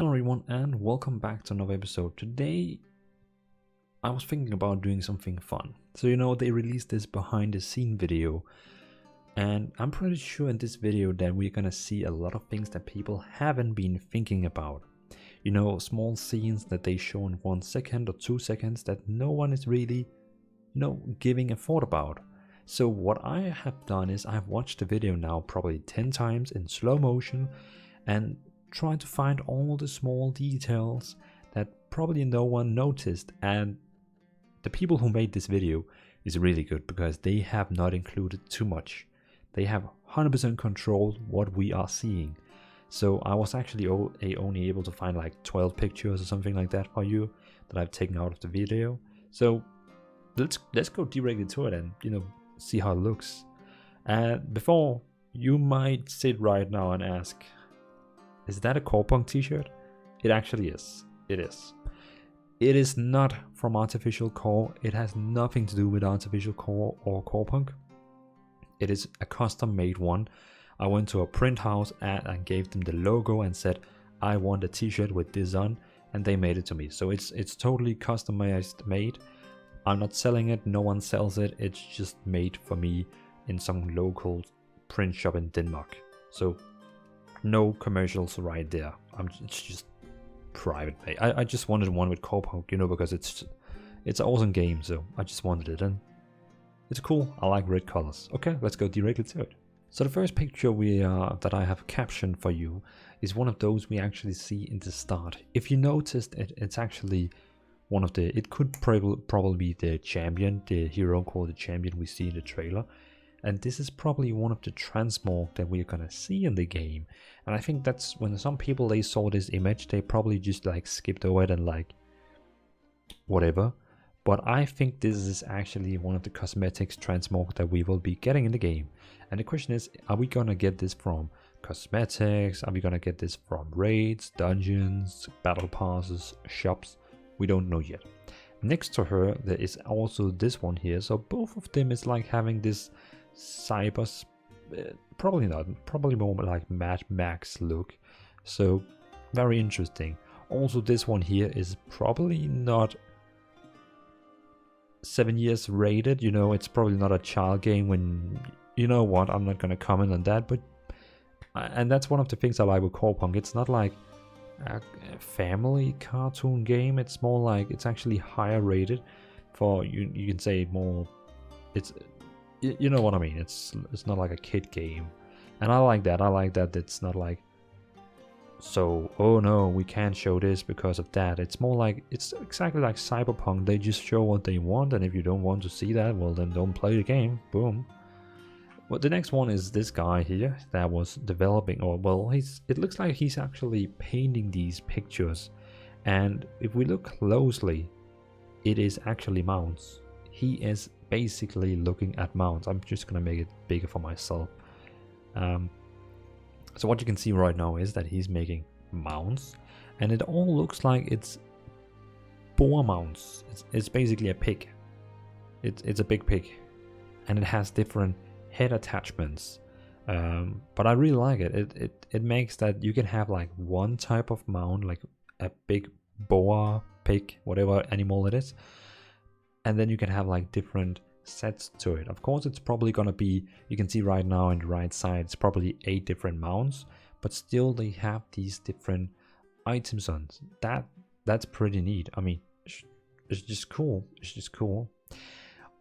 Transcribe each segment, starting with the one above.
Hello everyone and welcome back to another episode. Today I was thinking about doing something fun. So they released this behind the scene video and I'm pretty sure in this video that we're gonna see a lot of things that people haven't been thinking about. Small scenes that they show in 1 second or 2 seconds that no one is really, giving a thought about. So what I have done is I've watched the video now probably 10 times in slow motion and trying to find all the small details that probably no one noticed, and the people who made this video is really good because they have not included too much. They have 100% controlled what we are seeing. So I was actually only able to find like 12 pictures or something like that for you that I've taken out of the video. So let's go directly to it and see how it looks. And before, you might sit right now and ask, is that a Corepunk t-shirt? It actually is. It is. It is not from Artificial Core. It has nothing to do with Artificial Core or Corepunk. It is a custom made one. I went to a print house and gave them the logo and said, I want a t-shirt with this on, and they made it to me. So it's totally customized made. I'm not selling it. No one sells it. It's just made for me in some local print shop in Denmark. So no commercials right there. It's just private pay. I just wanted one with Corepunk, because it's an awesome game, so I just wanted it, and it's cool. I like red colors. Okay, let's go directly to it. So the first picture that I have captioned for you is one of those we actually see in the start. If you noticed it's actually one of it could probably be the champion, the hero called the champion we see in the trailer. And this is probably one of the transmog that we're gonna see in the game. And I think that's when some people, they saw this image, they probably just like skipped over it and like whatever. But I think this is actually one of the cosmetics transmog that we will be getting in the game. And the question is, are we gonna get this from cosmetics? Are we gonna get this from raids, dungeons, battle passes, shops? We don't know yet. Next to her, there is also this one here. So both of them is like having this cyber, probably not, probably more like Mad Max look. So very interesting. Also this one here is probably not 7 years rated. It's probably not a child game. When what, I'm not gonna comment on that, but and that's one of the things I like with Corepunk. It's not like a family cartoon game. It's more like it's actually higher rated for you can say more, it's, you know what I mean. It's not like a kid game, and I like that. It's not like, so oh no, we can't show this because of that. It's more like, it's exactly like Cyberpunk. They just show what they want, and if you don't want to see that, well then don't play the game. Boom. Well, the next one is this guy here that was developing, or well, it looks like he's actually painting these pictures, and if we look closely, it is actually mounts. He is basically looking at mounts. I'm just gonna make it bigger for myself. So what you can see right now is that he's making mounts, and it all looks like it's boar mounts. It's basically a pig. It's a big pig, and it has different head attachments. But I really like it. It makes that you can have like one type of mount, like a big boar, pig, whatever animal it is, and then you can have like different sets to it. Of course, it's probably gonna be, you can see right now on the right side, it's probably 8 different mounts, but still they have these different items on. That's pretty neat. I mean, it's just cool. It's just cool.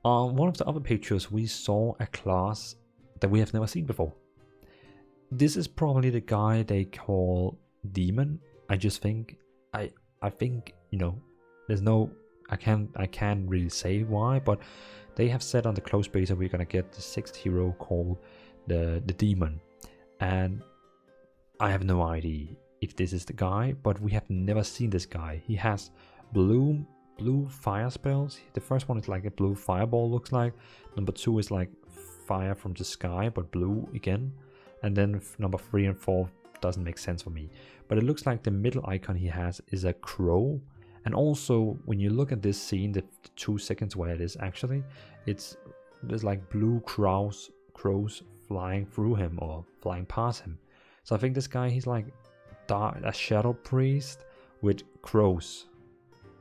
On one of the other pictures, we saw a class that we have never seen before. This is probably the guy they call Demon. I just think, I think, there's no, I can't really say why, but they have said on the close beta we're gonna get the 6th hero called the Demon, and I have no idea if this is the guy, but we have never seen this guy. He has blue fire spells. The first one is like a blue fireball, looks like. Number 2 is like fire from the sky, but blue again. And then number 3 and 4 doesn't make sense for me. But it looks like the middle icon he has is a crow. And also, when you look at this scene, the 2 seconds where it is actually, there's like blue crows flying through him or flying past him. So I think this guy, he's like a shadow priest with crows.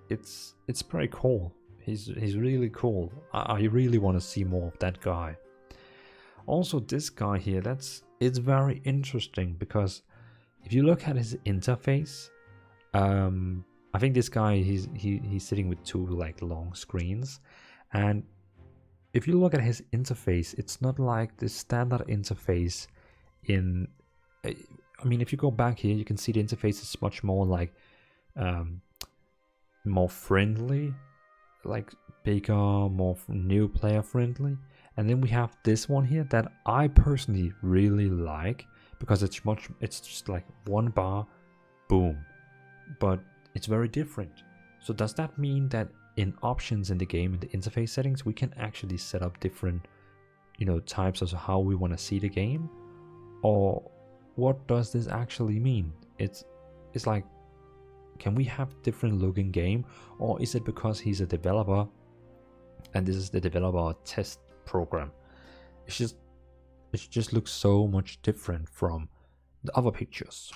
It's pretty cool. He's really cool. I really want to see more of that guy. Also, this guy here, it's very interesting because if you look at his interface, I think this guy he's sitting with two like long screens, and if you look at his interface, it's not like the standard interface in. I mean, if you go back here, you can see the interface is much more like more friendly, like bigger, more new player friendly. And then we have this one here that I personally really like because it's just like one bar, boom, but it's very different. So does that mean that in options in the game, in the interface settings, we can actually set up different, types of how we want to see the game? Or what does this actually mean? It's like, can we have different looking game, or is it because he's a developer and this is the developer test program? It just looks so much different from the other pictures.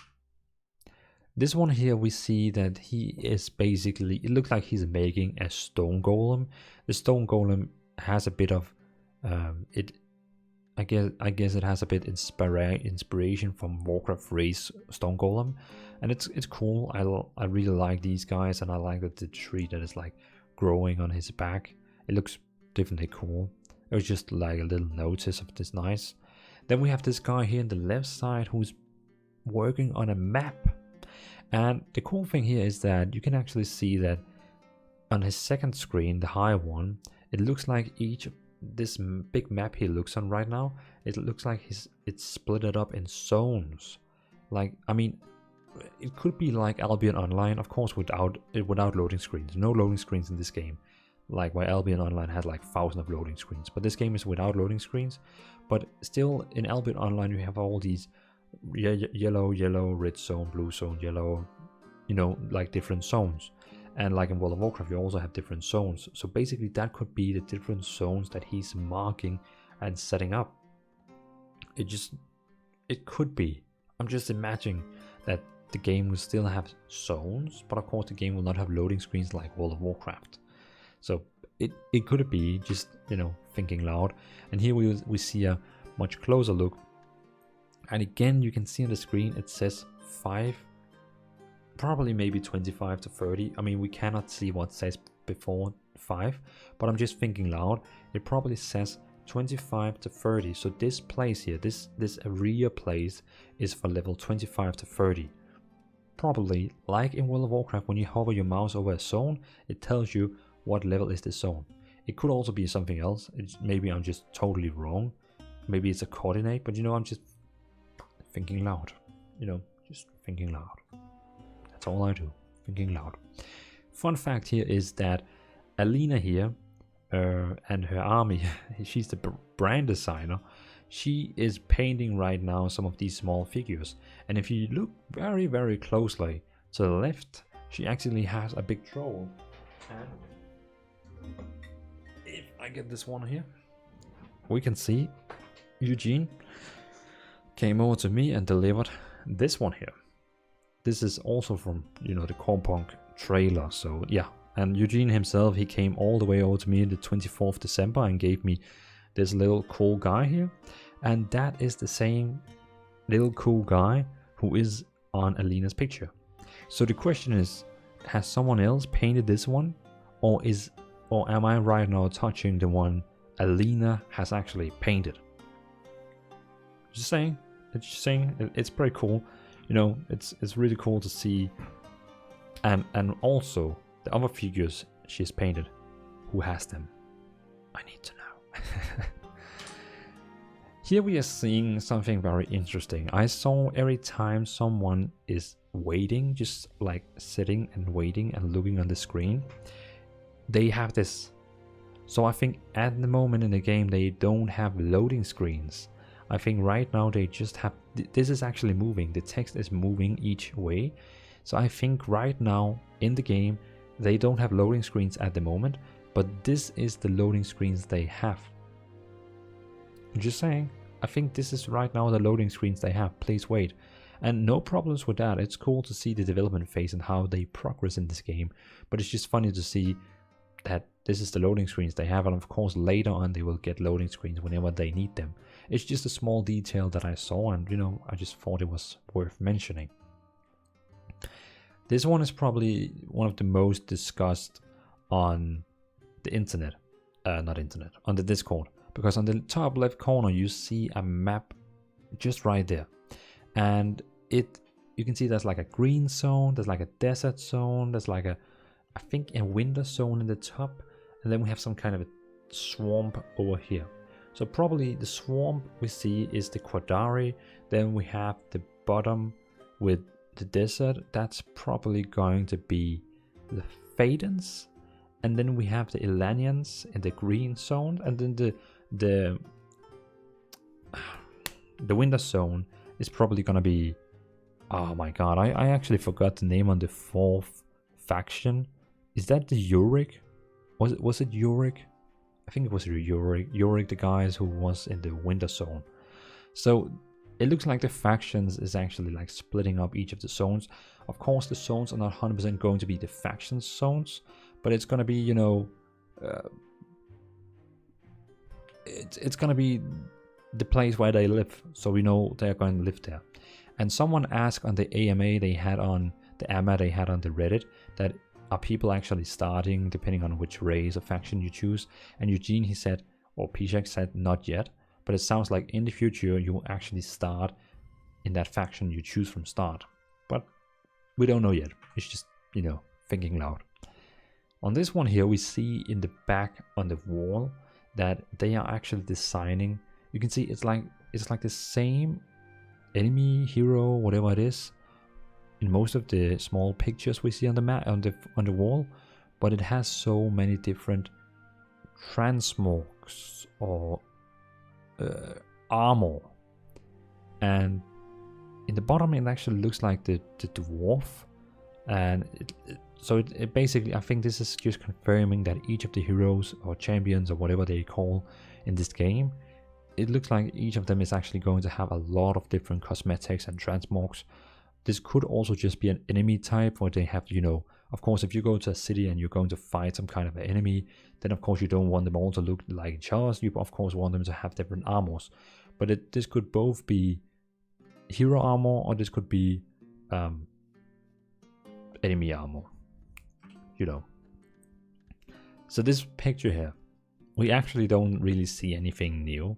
This one here, we see that he is basically, it looks like he's making a stone golem. The stone golem has a bit of I guess it has a bit inspiration from Warcraft Race Stone Golem, and it's cool. I really like these guys, and I like that the tree that is like growing on his back. It looks definitely cool. It was just like a little notice of this nice. Then we have this guy here on the left side who's working on a map, and the cool thing here is that you can actually see that on his second screen, the high one, it looks like this big map he looks on right now, it looks like it's split it up in zones. Like, I mean, it could be like Albion Online, of course, without loading screens. No loading screens in this game, like where Albion Online had like thousands of loading screens, but this game is without loading screens. But still, in Albion Online you have all these yellow, red zone, blue zone, yellow, like different zones. And like in World of Warcraft, you also have different zones. So basically that could be the different zones that he's marking and setting up. It could be. I'm just imagining that the game will still have zones, but of course the game will not have loading screens like World of Warcraft. So it could be just, thinking loud. And here we see a much closer look. And again, you can see on the screen, it says 5. Probably maybe 25 to 30. I mean, we cannot see what says before 5, but I'm just thinking loud. It probably says 25 to 30. So this place here, this area place is for level 25 to 30. Probably like in World of Warcraft, when you hover your mouse over a zone, it tells you what level is this zone. It could also be something else. Maybe I'm just totally wrong. Maybe it's a coordinate, but I'm just thinking loud. Just thinking loud. That's all I do, thinking loud. Fun fact here is that Alina here and her army, she's the brand designer. She is painting right now some of these small figures. And if you look very, very closely to the left, she actually has a big troll. And if I get this one here, we can see Eugene came over to me and delivered this one here. This is also from, the Corepunk trailer, so yeah. And Eugene himself, he came all the way over to me the 24th December and gave me this little cool guy here. And that is the same little cool guy who is on Alina's picture. So the question is, has someone else painted this one? Or am I right now touching the one Alina has actually painted? Just saying, it's pretty cool. It's really cool to see, and also the other figures she's painted. Who has them? I need to know. Here we are seeing something very interesting. I saw every time someone is waiting, just like sitting and waiting and looking on the screen, they have this. So I think at the moment in the game they don't have loading screens. I think right now they just have, this is actually moving, the text is moving each way. So I think right now in the game they don't have loading screens at the moment, but this is the loading screens they have. I'm just saying, I think this is right now the loading screens they have. Please wait. And no problems with that. It's cool to see the development phase and how they progress in this game. But it's just funny to see that this is the loading screens they have, and of course later on they will get loading screens whenever they need them. It's just a small detail that I saw, and you know, I just thought it was worth mentioning. This one is probably one of the most discussed on the internet, not internet, on the Discord, because on the top left corner you see a map just right there, and you can see there's like a green zone, there's like a desert zone, there's like I think a winter zone in the top, and then we have some kind of a swamp over here. So probably the swamp we see is the Quadari, then we have the bottom with the desert, that's probably going to be the Fadens, and then we have the Ilanians in the green zone, and then the winter zone is probably gonna be, oh my god, I actually forgot the name on the fourth faction. Is that the Yorick? Was it Yorick? I think it was Yorick, the guys who was in the winter zone. So it looks like the factions is actually like splitting up each of the zones. Of course, the zones are not 100% going to be the faction zones, but it's gonna be, you know, it's gonna be the place where they live, so we know they're going to live there. And someone asked on the AMA they had on the Reddit that are people actually starting depending on which race or faction you choose, and Eugene, he said, or Pishak said, not yet, but it sounds like in the future you will actually start in that faction you choose from start, but we don't know yet. It's just, you know, thinking loud. On this one here we see in the back on the wall that they are actually designing, you can see it's like the same enemy, hero, whatever it is, in most of the small pictures we see on the map, on the wall, but it has so many different transmogs or armor, and in the bottom it actually looks like the dwarf, and so it basically, I think this is just confirming that each of the heroes or champions or whatever they call in this game, it looks like each of them is actually going to have a lot of different cosmetics and transmogs. This could also just be an enemy type where they have, you know, of course if you go to a city and you're going to fight some kind of an enemy, then of course you don't want them all to look like each other. You of course want them to have different armors, but this could both be hero armor or this could be enemy armor, you know. So this picture here, we actually don't really see anything new,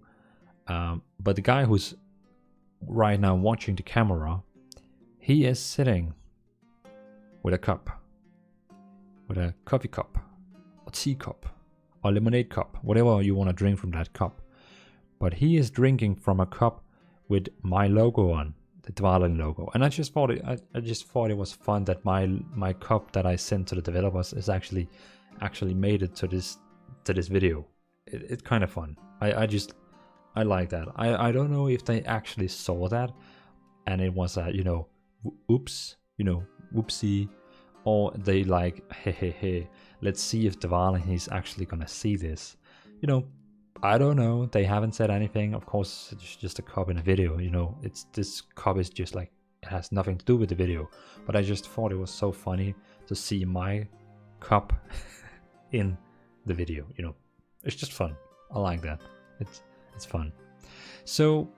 but the guy who's right now watching the camera, he is sitting with a cup, with a coffee cup, or tea cup, or lemonade cup, whatever you want to drink from that cup. But he is drinking from a cup with my logo on, the Dvalin logo. And I just thought it was fun that my cup that I sent to the developers is actually made it to this video. It's kind of fun. I like that. I don't know if they actually saw that and it was a, you know, oops, you know, whoopsie, or they like, hey, let's see if Dvalin is actually gonna see this. You know, I don't know. They haven't said anything. Of course, it's just a cup in a video, you know. This cup is just like, it has nothing to do with the video. But I just thought it was so funny to see my cup in the video, you know. It's just fun. I like that. It's fun. So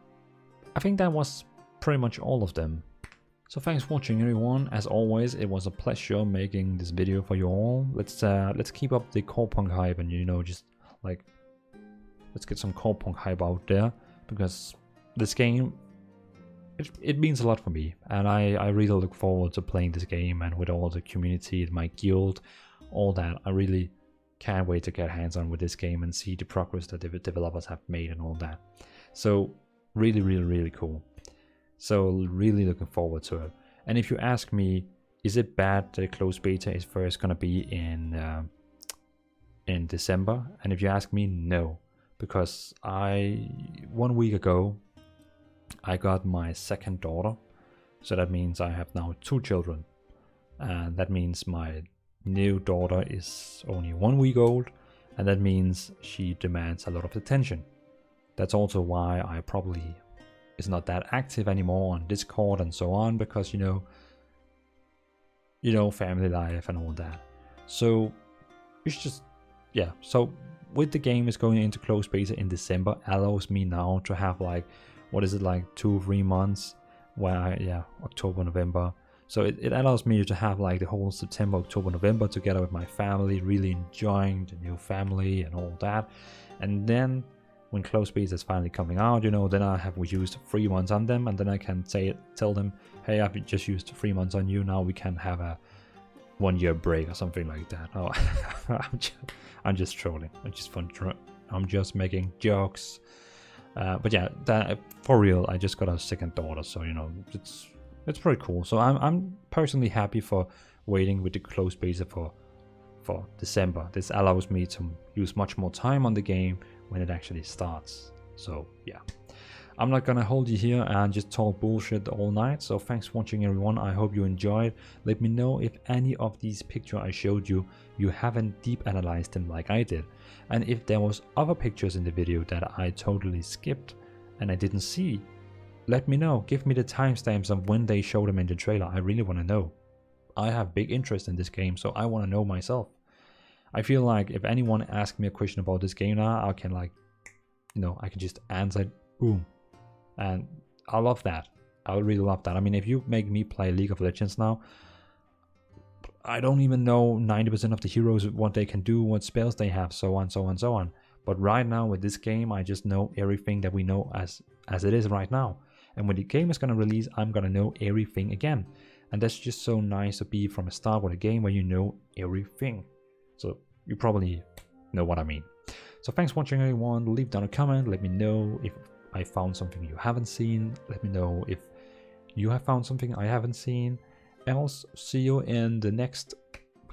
I think that was pretty much all of them. So thanks for watching, everyone. As always, it was a pleasure making this video for you all. Let's keep up the Corepunk hype, and you know, just like, let's get some Corepunk hype out there, because this game, it means a lot for me, and I really look forward to playing this game, and with all the community, my guild, all that. I really can't wait to get hands on with this game and see the progress that the developers have made and all that. So really cool. So really looking forward to it. And if you ask me, is it bad that the closed beta is first gonna be in December? And if you ask me, no, because 1 week ago I got my second daughter, so that means I have now 2 children, and that means my new daughter is only 1 week old, and that means she demands a lot of attention. That's also why I probably is not that active anymore on Discord and so on, because you know, family life and all that. So it's just, yeah. So with the game is going into closed beta in December, allows me now to have like, what is it, like 2-3 months where October, November. So it allows me to have like the whole September, October, November together with my family, really enjoying the new family and all that. And then when closed beta is finally coming out, you know, then I have used 3 months on them, and then I can tell them, hey, I've just used 3 months on you, now we can have a 1-year break or something like that. Oh, I'm just trolling. I'm just fun. I'm just making jokes. But yeah, that for real, I just got a second daughter, so you know, it's pretty cool. So I'm personally happy for waiting with the closed beta for December. This allows me to use much more time on the game when it actually starts. So yeah, I'm not gonna hold you here and just talk bullshit all night. So thanks for watching, everyone. I hope you enjoyed. Let me know if any of these pictures I showed you haven't deep analyzed them like I did, and if there was other pictures in the video that I totally skipped and I didn't see. Let me know. Give me the timestamps of when they showed them in the trailer. I really want to know. I have big interest in this game, so I want to know myself. I feel like if anyone asks me a question about this game now, I can, like, you know, I can just answer it, boom. And I love that. I would really love that. I mean, if you make me play League of Legends now, I don't even know 90% of the heroes, what they can do, what spells they have, so on, so on, so on. But right now with this game, I just know everything that we know as it is right now. And when the game is going to release, I'm going to know everything again. And that's just so nice to be from a start with a game where you know everything. So you probably know what I mean. So thanks for watching, everyone. Leave down a comment. Let me know if I found something you haven't seen. Let me know if you have found something I haven't seen. Else, see you in the next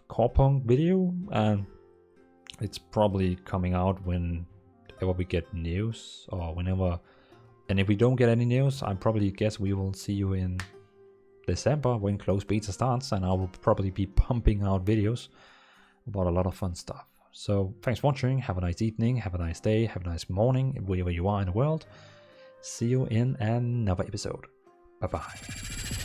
Corepunk video. And it's probably coming out whenever we get news, or whenever. And if we don't get any news, I probably guess we will see you in December when closed beta starts, and I will probably be pumping out videos about a lot of fun stuff. So thanks for watching. Have a nice evening, have a nice day, have a nice morning, wherever you are in the world. See you in another episode. Bye bye.